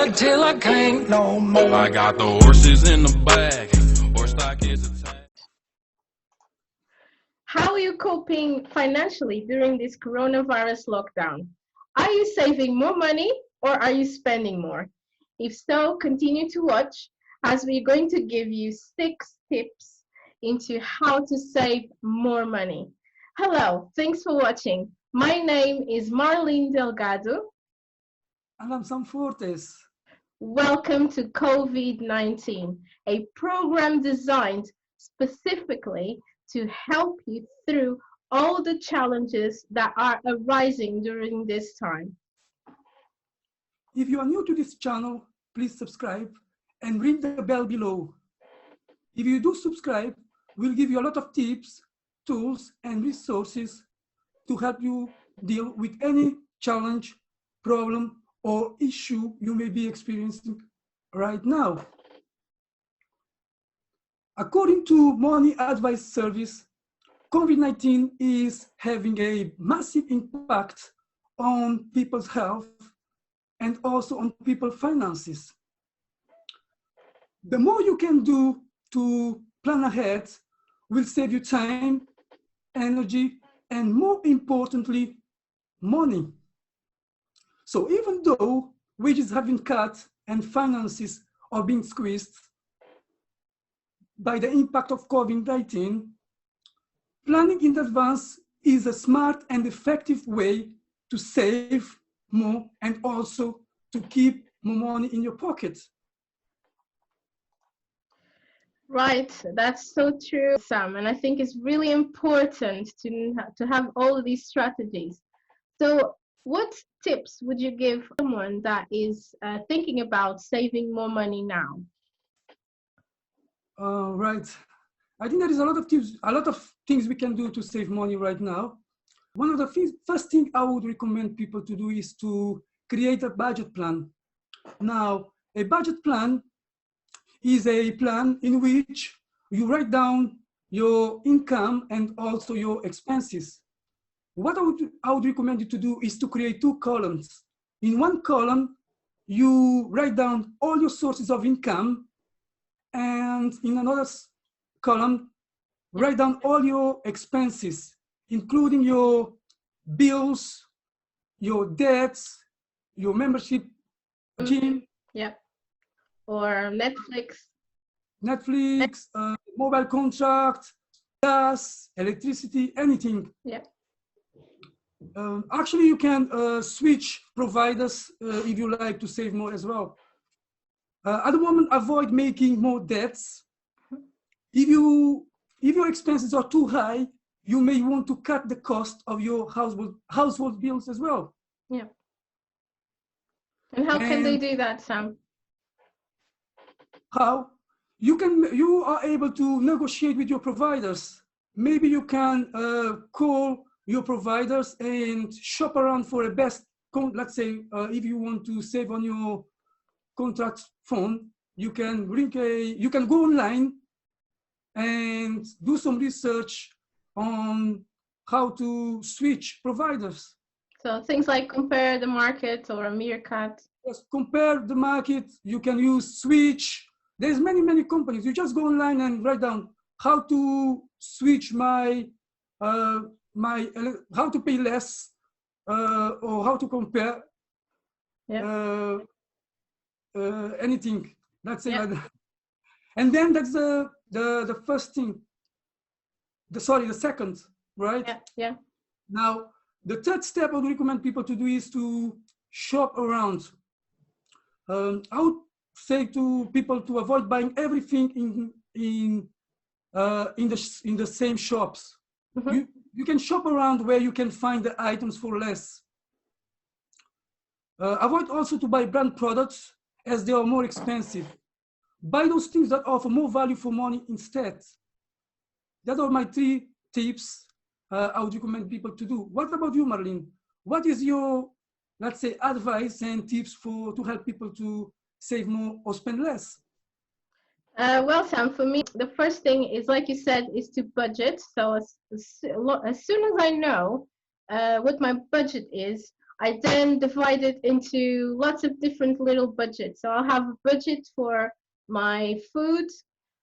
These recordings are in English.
ride till I can't no more. I got the horses in the back. Horse stock is attached. How are you coping financially during this coronavirus lockdown? Are you saving more money or are you spending more? If so, continue to watch as we're going to give you 6 tips into how to save more money. Hello, thanks for watching. My name is Marlene Delgado. And I'm Sam Fortes. Welcome to COVID-19, a program designed specifically to help you through all the challenges that are arising during this time. If you are new to this channel, please subscribe and ring the bell below. If you do subscribe, we'll give you a lot of tips, tools, and resources to help you deal with any challenge, problem, or issue you may be experiencing right now. According to Money Advice Service, COVID-19 is having a massive impact on people's health and also on people's finances. The more you can do to plan ahead will save you time, energy, and more importantly, money. So even though wages have been cut and finances are being squeezed by the impact of COVID-19, planning in advance is a smart and effective way to save more and also to keep more money in your pocket. Right, that's so true, Sam, and I think it's really important to have all of these strategies. So what tips would you give someone that is thinking about saving more money now? Right. I think there is a lot of things we can do to save money right now. One of the first thing I would recommend people to do is to create a budget plan. Now, a budget plan is a plan in which you write down your income and also your expenses. What I would recommend you to do is to create 2 columns. In one column, you write down all your sources of income, and in another column, write down all your expenses, including your bills, your debts, your membership, gym, Yeah. Or Netflix, mobile contract, gas, electricity, anything. Yeah. Actually, you can switch providers if you like to save more as well. At the moment, avoid making more debts. If your expenses are too high, you may want to cut the cost of your household bills as well. Yeah. And how can they do that, Sam? How? You are able to negotiate with your providers. Maybe you can call your providers and shop around for a best, let's say, if you want to save on your contract phone, you can go online and do some research on how to switch providers. So things like compare the market or a meerkat. Just compare the market. You can use Switch. There's many companies. You just go online and write down how to switch how to pay less or how to compare anything. That's it. And then that's the first thing. The second, right? Yeah. Now, the third step I would recommend people to do is to shop around. I would say to people to avoid buying everything in the same shops. Mm-hmm. You can shop around where you can find the items for less. Avoid also to buy brand products as they are more expensive. Buy those things that offer more value for money instead. That are my 3 tips I would recommend people to do. What about you, Marlene? What is your, let's say, advice and tips to help people to save more or spend less? Well, Sam, for me, the first thing is, like you said, is to budget. So as soon as I know what my budget is, I then divide it into lots of different little budgets. So I'll have a budget for my food.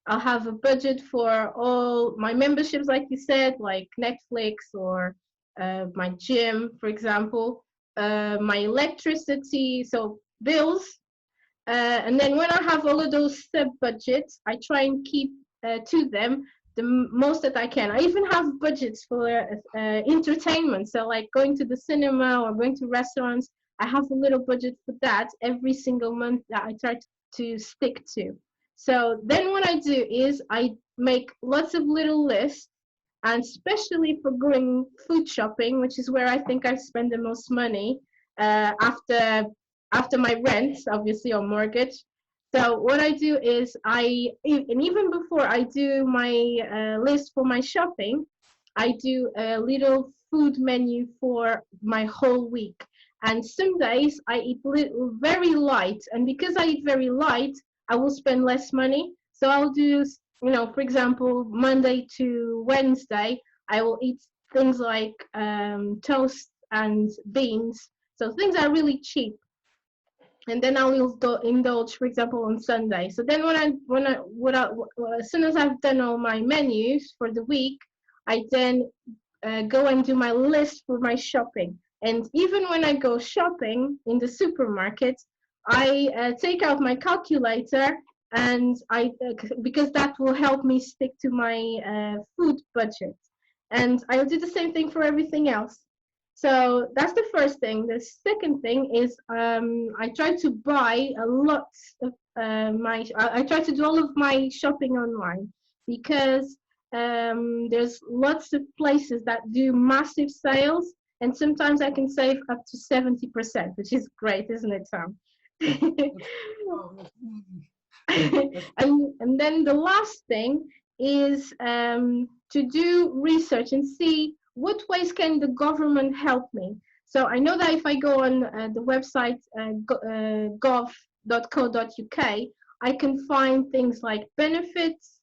I'll have a budget for all my memberships, like you said, like Netflix or my gym, for example, my electricity, so bills. And then when I have all of those sub budgets, I try and keep to them the most that I can. I even have budgets for entertainment. So like going to the cinema or going to restaurants, I have a little budget for that every single month that I try to stick to. So then what I do is I make lots of little lists, and especially for going food shopping, which is where I think I spend the most money after my rent, obviously, or mortgage. So what I do is and even before I do my list for my shopping, I do a little food menu for my whole week. And some days I eat very light, and because I eat very light, I will spend less money. So I'll do, for example, Monday to Wednesday, I will eat things like toast and beans. So things are really cheap, and then I will indulge, for example, on Sunday. So then as soon as I've done all my menus for the week, I then go and do my list for my shopping. And even when I go shopping in the supermarket, I take out my calculator, and because that will help me stick to my food budget. And I'll do the same thing for everything else. So that's the first thing. The second thing is I try to buy a lot of I try to do all of my shopping online, because there's lots of places that do massive sales, and sometimes I can save up to 70%, which is great, isn't it, Sam? And then the last thing is to do research and see what ways can the government help me. So I know that if I go on the website gov.co.uk, I can find things like benefits.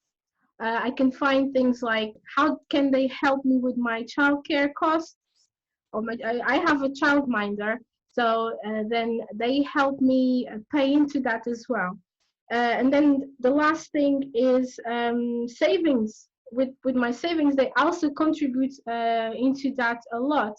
I can find things like how can they help me with my childcare costs. I have a childminder, so then they help me pay into that as well. And then the last thing is savings. With my savings, they also contribute into that a lot.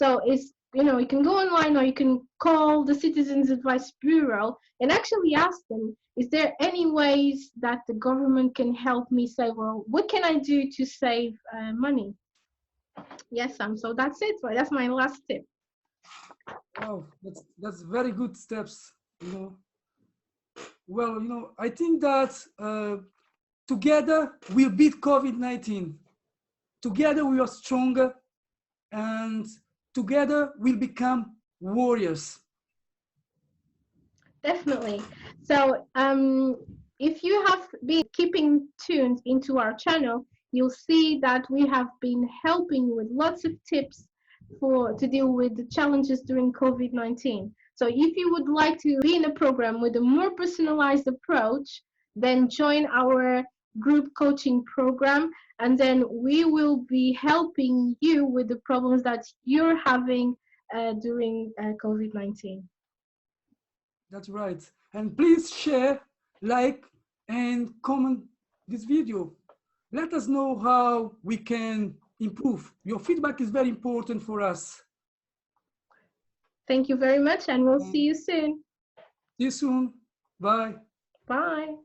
So you can go online, or you can call the Citizens Advice Bureau and actually ask them, is there any ways that the government can help me save, or what can I do to save money? Yes, Sam. So that's it. Well, that's my last tip. Wow, that's very good steps. Well, I think that together we'll beat COVID-19. Together we are stronger, and together we'll become warriors. Definitely. So if you have been keeping tuned into our channel, you'll see that we have been helping with lots of tips to deal with the challenges during COVID-19. So if you would like to be in a program with a more personalized approach, then join our group coaching program, and then we will be helping you with the problems that you're having during COVID-19. That's right. And please share, like, and comment this video. Let us know how we can improve. Your feedback is very important for us. Thank you very much, and we'll see you soon. See you soon. Bye. Bye.